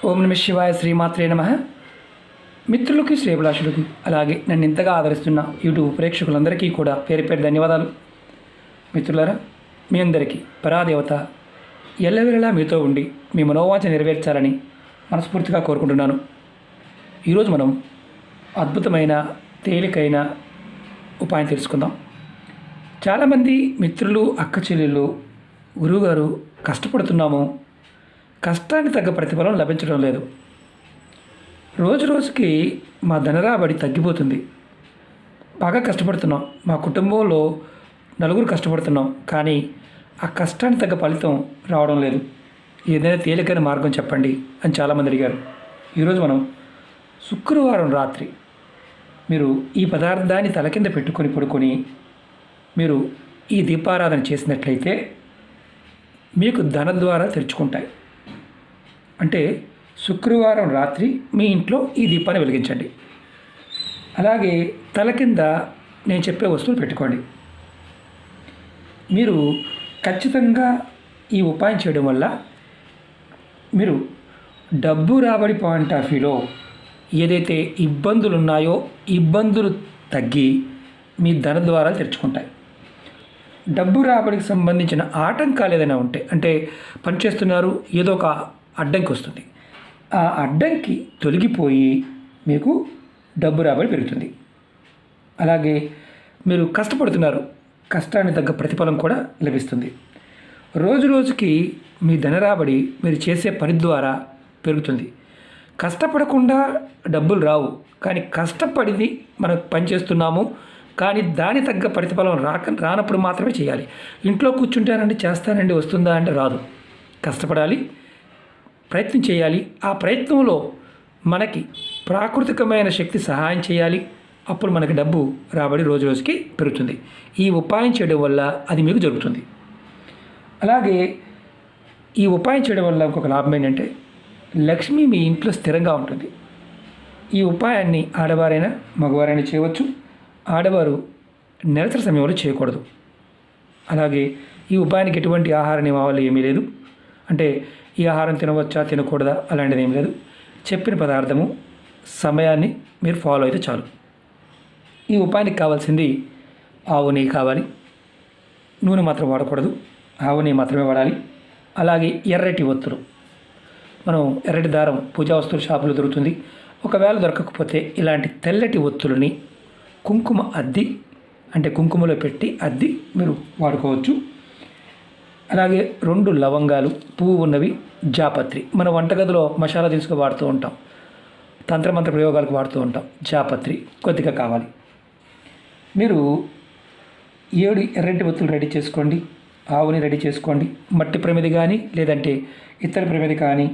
ఓం నమ శివాయ, శ్రీమాత్రే నమ. మిత్రులకి, శ్రేభిలాషులకి, అలాగే నన్ను ఇంతగా ఆదరిస్తున్న యూట్యూబ్ ప్రేక్షకులందరికీ కూడా పేరు పేరు ధన్యవాదాలు. మిత్రులారా, మీ అందరికీ పరాదేవత ఎల్లవేళలా మీతో ఉండి మీ మనోవాంఛ నెరవేర్చాలని మనస్ఫూర్తిగా కోరుకుంటున్నాను. ఈరోజు మనం అద్భుతమైన తేలికైన ఉపాయం తెలుసుకుందాం. చాలామంది మిత్రులు, అక్క చెల్లెళ్ళు, గురువుగారు కష్టపడుతున్నాము, కష్టానికి తగ్గ ప్రతిఫలం లభించడం లేదు, రోజు రోజుకి మా ధనరాబడి తగ్గిపోతుంది, బాగా కష్టపడుతున్నాం, మా కుటుంబంలో నలుగురు కష్టపడుతున్నాం, కానీ ఆ కష్టానికి తగ్గ ఫలితం రావడం లేదు, ఏదైనా తేలికైన మార్గం చెప్పండి అని చాలామంది అడిగారు. ఈరోజు మనం శుక్రవారం రాత్రి మీరు ఈ పదార్థాన్ని తల కింద పెట్టుకొని పడుకొని మీరు ఈ దీపారాధన చేసినట్లయితే మీకు ధన ద్వారా తెరుచుకుంటాయి. అంటే శుక్రవారం రాత్రి మీ ఇంట్లో ఈ దీపాన్ని వెలిగించండి. అలాగే తల కింద నేను చెప్పే వస్తువులు పెట్టుకోండి. మీరు ఖచ్చితంగా ఈ ఉపాయం చేయడం వల్ల మీరు డబ్బు రాబడి పాయింట్ ఆఫ్ వ్యూలో ఏదైతే ఇబ్బందులు ఉన్నాయో ఇబ్బందులు తగ్గి మీ ధన ద్వారాలు తెరుచుకుంటాయి. డబ్బు రాబడికి సంబంధించిన ఆటంకాలు ఏదైనా ఉంటే, అంటే పనిచేస్తున్నారు, ఏదో ఒక అడ్డంకి వస్తుంది, ఆ అడ్డంకి తొలగిపోయి మీకు డబ్బు రాబడి పెరుగుతుంది. అలాగే మీరు కష్టపడుతున్నారు, కష్టానికి తగ్గ ప్రతిఫలం కూడా లభిస్తుంది. రోజు రోజుకి మీ ధన రాబడి మీరు చేసే పని ద్వారా పెరుగుతుంది. కష్టపడకుండా డబ్బులు రావు, కానీ కష్టపడి మనం పనిచేస్తున్నాము, కానీ దాని తగ్గ ప్రతిఫలం రానప్పుడు మాత్రమే చేయాలి. ఇంట్లో కూర్చుంటానండి, చేస్తానండి, వస్తుందా అంటే రాదు. కష్టపడాలి, ప్రయత్నం చేయాలి. ఆ ప్రయత్నంలో మనకి ప్రాకృతికమైన శక్తి సహాయం చేయాలి. అప్పుడు మనకి డబ్బు రాబడి రోజు రోజుకి పెరుగుతుంది. ఈ ఉపాయం చేయడం వల్ల అది మీకు జరుగుతుంది. అలాగే ఈ ఉపాయం చేయడం వల్ల ఇంకొక లాభం ఏంటంటే లక్ష్మి మీ ఇంట్లో స్థిరంగా ఉంటుంది. ఈ ఉపాయాన్ని ఆడవారైనా మగవారైనా చేయవచ్చు. ఆడవారు నెలసరి సమయంలో చేయకూడదు. అలాగే ఈ ఉపాయానికి ఎటువంటి ఆహార నియమావళి ఏమీ లేదు. అంటే ఈ ఆహారం తినవచ్చా, తినకూడదా అలాంటిది ఏం లేదు. చెప్పిన పదార్థము, సమయాన్ని మీరు ఫాలో అయితే చాలు. ఈ ఉపాయానికి కావాల్సింది ఆవు నెయ్యి కావాలి. నూనె మాత్రం వాడకూడదు, ఆవు నెయ్యి మాత్రమే వాడాలి. అలాగే ఎర్రటి ఒత్తులు, మనం ఎర్రటి దారం పూజా వస్తువుల షాపులో దొరుకుతుంది. ఒకవేళ దొరకకపోతే ఇలాంటి తెల్లటి ఒత్తులని కుంకుమ అద్ది, అంటే కుంకుమలో పెట్టి అద్ది మీరు వాడుకోవచ్చు. అలాగే 2 లవంగాలు, పువ్వు ఉన్నవి, జాపత్రి, మన వంటగదిలో మసాలా దినుసుగా వాడుతూ ఉంటాం, తంత్రమంత్ర ప్రయోగాలకు వాడుతూ ఉంటాం. జాపత్రి కొద్దిగా కావాలి. మీరు 7 ఎర్రటి ఒత్తులు రెడీ చేసుకోండి. ఆవుని రెడీ చేసుకోండి. మట్టి ప్రమిది కానీ, లేదంటే ఇత్తడి ప్రమిది కానీ,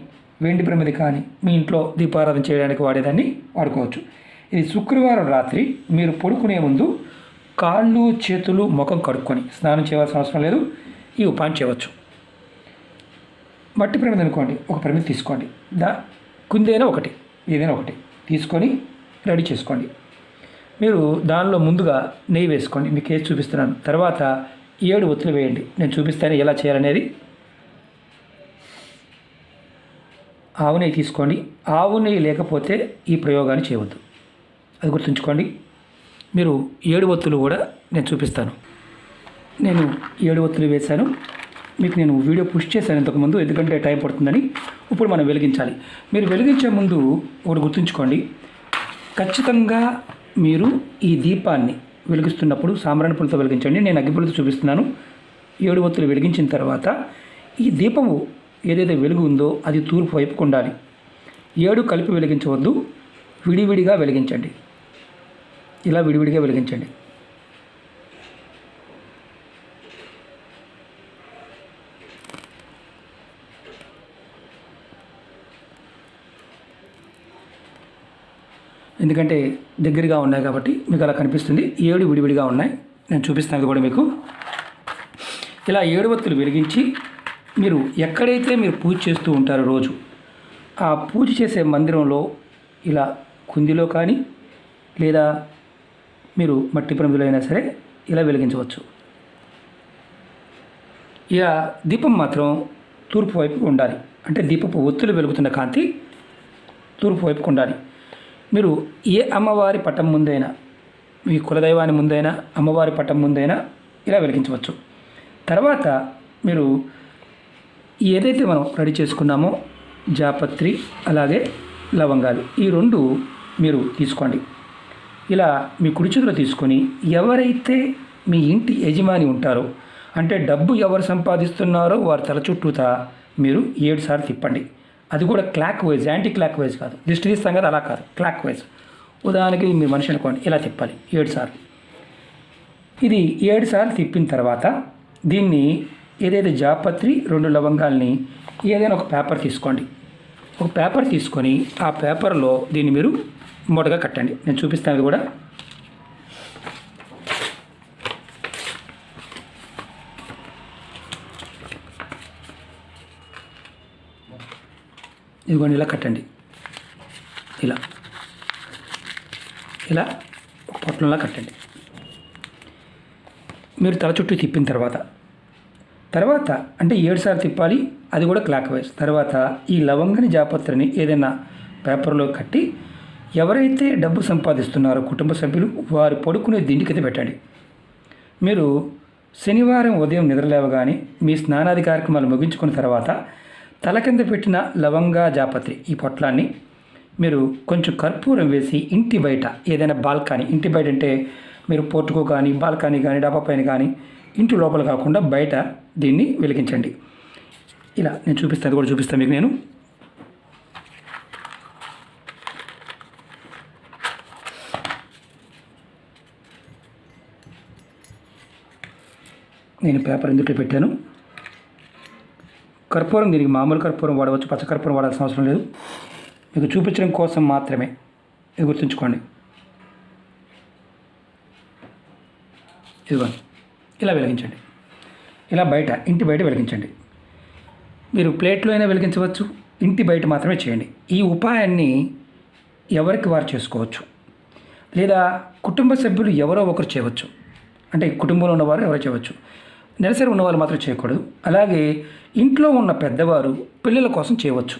వెండి ప్రమిది కానీ మీ ఇంట్లో దీపారాధన చేయడానికి వాడేదాన్ని వాడుకోవచ్చు. ఇది శుక్రవారం రాత్రి మీరు పడుకునే ముందు కాళ్ళు, చేతులు, ముఖం కడుక్కొని స్నానం చేయవలసిన అవసరం లేదు, ఈ ఉపాయం చేయవచ్చు. మట్టి ప్రమిది అనుకోండి, ఒక ప్రమిది తీసుకోండి, కుందేనా ఒకటి, ఏదైనా ఒకటి తీసుకొని రెడీ చేసుకోండి. మీరు దానిలో ముందుగా నెయ్యి వేసుకోండి, మీకు వేసి చూపిస్తున్నాను. తర్వాత 7 ఒత్తులు వేయండి, నేను చూపిస్తాను ఎలా చేయాలనేది. ఆవు నెయ్యి తీసుకోండి. ఆవు నెయ్యి లేకపోతే ఈ ప్రయోగాన్ని చేయవద్దు, అది గుర్తుంచుకోండి. మీరు 7 ఒత్తులు కూడా నేను చూపిస్తాను. నేను 7 ఒత్తులు వేశాను, మీకు నేను వీడియో పుష్ చేశాను ఇంతకుముందు, ఎందుకంటే టైం పడుతుందని. ఇప్పుడు మనం వెలిగించాలి. మీరు వెలిగించే ముందు ఒకటి గుర్తుంచుకోండి, ఖచ్చితంగా మీరు ఈ దీపాన్ని వెలిగిస్తున్నప్పుడు సాంబ్రాణి పుల్లతో వెలిగించండి. నేను అగ్గిపుల్లతో చూపిస్తున్నాను. 7 ఒత్తులు వెలిగించిన తర్వాత ఈ దీపము ఏదైతే వెలుగు ఉందో అది తూర్పు వైపుకు ఉండాలి. 7 కలిపి వెలిగించవద్దు, విడివిడిగా వెలిగించండి. ఇలా విడివిడిగా వెలిగించండి. ఎందుకంటే దగ్గరగా ఉన్నాయి కాబట్టి మీకు అలా కనిపిస్తుంది. 7 విడివిడిగా ఉన్నాయి, నేను చూపిస్తాను కూడా మీకు. ఇలా 7 ఒత్తులు వెలిగించి మీరు ఎక్కడైతే మీరు పూజ చేస్తూ ఉంటారో రోజు, ఆ పూజ చేసే మందిరంలో ఇలా కుందిలో కానీ, లేదా మీరు మట్టి ప్రమిదిలో అయినా సరే ఇలా వెలిగించవచ్చు. ఇక దీపం మాత్రం తూర్పు వైపు ఉండాలి. అంటే దీపపు ఒత్తులు వెలుగుతున్న కాంతి తూర్పు వైపుకు ఉండాలి. మీరు ఏ అమ్మవారి పటం ముందైనా, మీ కులదైవాన్ని ముందైనా, అమ్మవారి పటం ముందైనా ఇలా వెలిగించవచ్చు. తర్వాత మీరు ఏదైతే మనం రెడీ చేసుకున్నామో జాపత్రి అలాగే లవంగాలు ఈ 2 మీరు తీసుకోండి. ఇలా మీ కుడి చేతిలో తీసుకొని ఎవరైతే మీ ఇంటి యజమాని ఉంటారో, అంటే డబ్బు ఎవరు సంపాదిస్తున్నారో వారి తల చుట్టూతా మీరు 7 సార్లు తిప్పండి. అది కూడా clock wise, anti clock wise కాదు. దిష్టి తీస్తాం కదా, అలా కాదు, క్లాక్ వైజ్. ఉదాహరణకి మీ మనిషి అనుకోండి, ఇలా తిప్పాలి 7 సార్లు. ఇది 7 సార్లు తిప్పిన తర్వాత దీన్ని ఏదైతే జాపత్రి 2 లవంగాల్ని ఏదైనా ఒక పేపర్ తీసుకోండి. ఒక పేపర్ తీసుకొని ఆ పేపర్లో దీన్ని మీరు మూటగా కట్టండి. నేను చూపిస్తాను అది కూడా. ఇదిగోండి, ఇలా కట్టండి. ఇలా ఇలా ఒక పొట్లంలా కట్టండి. మీరు తల చుట్టూ తిప్పిన తర్వాత అంటే 7 సార్లు తిప్పాలి, అది కూడా క్లాక్ వైజ్. తర్వాత ఈ లవంగని జాపత్రిని ఏదైనా పేపర్లో కట్టి ఎవరైతే డబ్బు సంపాదిస్తున్నారో కుటుంబ సభ్యులు వారు పడుకునే దిండికైతే పెట్టండి. మీరు శనివారం ఉదయం నిద్రలేవగానే మీ స్నానాది కార్యక్రమాలు ముగించుకున్న తర్వాత తల కింద పెట్టిన లవంగా జాపత్రి ఈ పొట్లాన్ని మీరు కొంచెం కర్పూరం వేసి ఇంటి బయట ఏదైనా బాల్కనీ, ఇంటి బయట అంటే మీరు పోర్టుకో కానీ బాల్కనీ కానీ డాబా పైన కానీ, ఇంటి లోపల కాకుండా బయట దీన్ని వెలిగించండి. ఇలా నేను చూపిస్తాను, అది కూడా చూపిస్తాను మీకు. నేను పేపర్ ఎందుకు పెట్టాను, కర్పూరం దీనికి మామూలు కర్పూరం వాడవచ్చు, పచ్చ కర్పూరం వాడాల్సిన అవసరం లేదు. మీకు చూపించడం కోసం మాత్రమే, ఇది గుర్తుంచుకోండి. ఇదిగోండి, ఇలా వెలిగించండి. ఇలా బయట, ఇంటి బయట వెలిగించండి. మీరు ప్లేట్లో అయినా వెలిగించవచ్చు, ఇంటి బయట మాత్రమే చేయండి. ఈ ఉపాయాన్ని ఎవరికి వారు చేసుకోవచ్చు, లేదా కుటుంబ సభ్యులు ఎవరో ఒకరు చేయవచ్చు. అంటే కుటుంబంలో ఉన్నవారు ఎవరో చేయవచ్చు, నెలసరి ఉన్నవాళ్ళు మాత్రం చేయకూడదు. అలాగే ఇంట్లో ఉన్న పెద్దవారు పిల్లల కోసం చేయవచ్చు.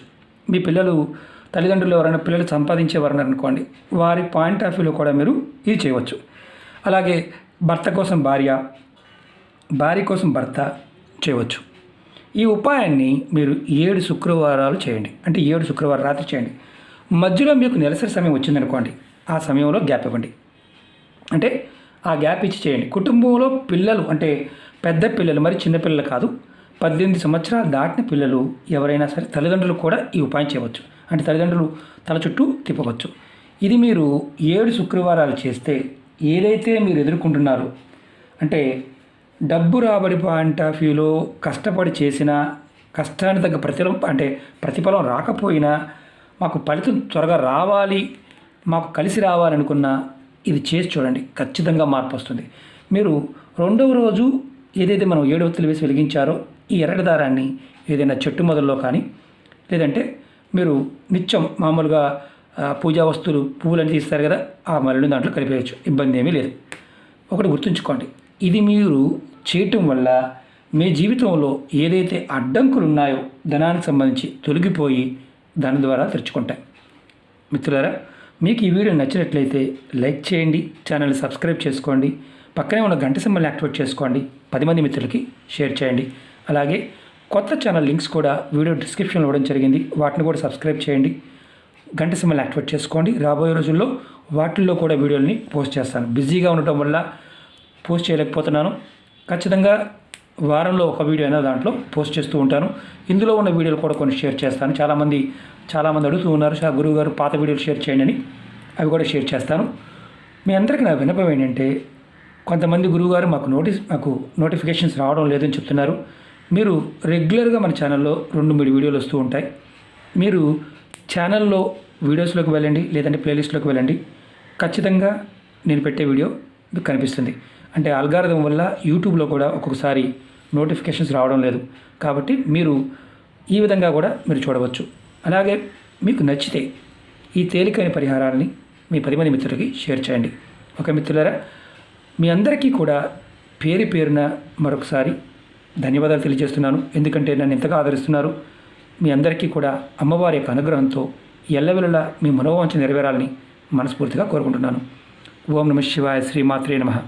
మీ పిల్లలు, తల్లిదండ్రులు ఎవరైనా పిల్లలు సంపాదించేవారు అనుకోండి, వారి పాయింట్ ఆఫ్ వ్యూలో కూడా మీరు ఇది చేయవచ్చు. అలాగే భర్త కోసం భార్య, భార్య కోసం భర్త చేయవచ్చు. ఈ ఉపాయాన్ని మీరు 7 శుక్రవారాలు చేయండి. అంటే 7 శుక్రవారం రాత్రి చేయండి. మధ్యలో మీకు నెలసరి సమయం వచ్చిందనుకోండి, ఆ సమయంలో గ్యాప్ ఇవ్వండి. అంటే ఆ గ్యాప్ ఇచ్చి చేయండి. కుటుంబంలో పిల్లలు అంటే పెద్ద పిల్లలు, మరి చిన్నపిల్లలు కాదు, 18 సంవత్సరాలు దాటిన పిల్లలు ఎవరైనా సరే, తల్లిదండ్రులు కూడా ఈ ఉపాయం చేయవచ్చు. అంటే తల్లిదండ్రులు తల చుట్టూ తిప్పవచ్చు. ఇది మీరు 7 శుక్రవారాలు చేస్తే ఏదైతే మీరు ఎదుర్కొంటున్నారో, అంటే డబ్బు రాబడి పాయింట్ ఆఫ్ వ్యూలో కష్టపడి చేసిన కష్టానికి తగ్గ ప్రతిఫలం రాకపోయినా, మాకు ఫలితం త్వరగా రావాలి, మాకు కలిసి రావాలనుకున్న ఇది చేసి చూడండి, ఖచ్చితంగా మార్పు వస్తుంది. మీరు 2వ రోజు ఏదైతే మనం 7 ఒత్తులు వేసి వెలిగించారో ఈ ఎర్రటి దారాన్ని ఏదైనా చెట్టు మొదల్లో కానీ, లేదంటే మీరు నిత్యం మామూలుగా పూజా వస్తువులు పువ్వులని తీస్తారు కదా, ఆ మరణ దాంట్లో కలిపేయచ్చు, ఇబ్బంది ఏమీ లేదు. ఒకటి గుర్తుంచుకోండి, ఇది మీరు చేయటం వల్ల మీ జీవితంలో ఏదైతే అడ్డంకులు ఉన్నాయో ధనానికి సంబంధించి తొలగిపోయి దాని ద్వారా తెరుచుకుంటాయి. మిత్రులారా, మీకు ఈ వీడియో నచ్చినట్లయితే లైక్ చేయండి, ఛానల్ని సబ్స్క్రైబ్ చేసుకోండి, పక్కనే ఉన్న గంట సింబల్ని యాక్టివేట్ చేసుకోండి, 10 మంది మిత్రులకి షేర్ చేయండి. అలాగే కొత్త ఛానల్ లింక్స్ కూడా వీడియో డిస్క్రిప్షన్లో ఇవ్వడం జరిగింది, వాటిని కూడా సబ్స్క్రైబ్ చేయండి, గంట సింబల్ని యాక్టివేట్ చేసుకోండి. రాబోయే రోజుల్లో వాటిల్లో కూడా వీడియోని పోస్ట్ చేస్తాను. బిజీగా ఉండటం వల్ల పోస్ట్ చేయలేకపోతున్నాను. ఖచ్చితంగా వారంలో ఒక వీడియో అయినా దాంట్లో పోస్ట్ చేస్తూ ఉంటాను. ఇందులో ఉన్న వీడియోలు కూడా కొన్ని షేర్ చేస్తాను. చాలామంది అడుగుతూ ఉన్నారు, గురువు గారు పాత వీడియోలు షేర్ చేయండి అని, అవి కూడా షేర్ చేస్తాను. మీ అందరికీ నా విన్నపం ఏంటంటే, కొంతమంది గురువుగారు మాకు నోటిఫికేషన్స్ రావడం లేదని చెప్తున్నారు. మీరు రెగ్యులర్గా మన ఛానల్లో 2-3 వీడియోలు వస్తూ ఉంటాయి. మీరు ఛానల్లో వీడియోస్లోకి వెళ్ళండి, లేదంటే ప్లేలిస్ట్లోకి వెళ్ళండి, ఖచ్చితంగా నేను పెట్టే వీడియో మీకు కనిపిస్తుంది. అంటే అల్గారిథం వల్ల యూట్యూబ్లో కూడా ఒక్కొక్కసారి నోటిఫికేషన్స్ రావడం లేదు, కాబట్టి మీరు ఈ విధంగా కూడా మీరు చూడవచ్చు. అలాగే మీకు నచ్చితే ఈ తేలికైన పరిహారాలని మీ 10 మంది మిత్రులకి షేర్ చేయండి. ఓకే మిత్రులారా, మీ అందరికీ కూడా పేరు పేరున మరొకసారి ధన్యవాదాలు తెలియజేస్తున్నాను. ఎందుకంటే నన్ను ఎంతగా ఆదరిస్తున్నారు. మీ అందరికీ కూడా అమ్మవారి యొక్క అనుగ్రహంతో ఎల్లవెల్లలా మీ మనోవాంఛ నెరవేరాలని మనస్ఫూర్తిగా కోరుకుంటున్నాను. ఓం నమః శివాయ. శ్రీమాత్రే నమః.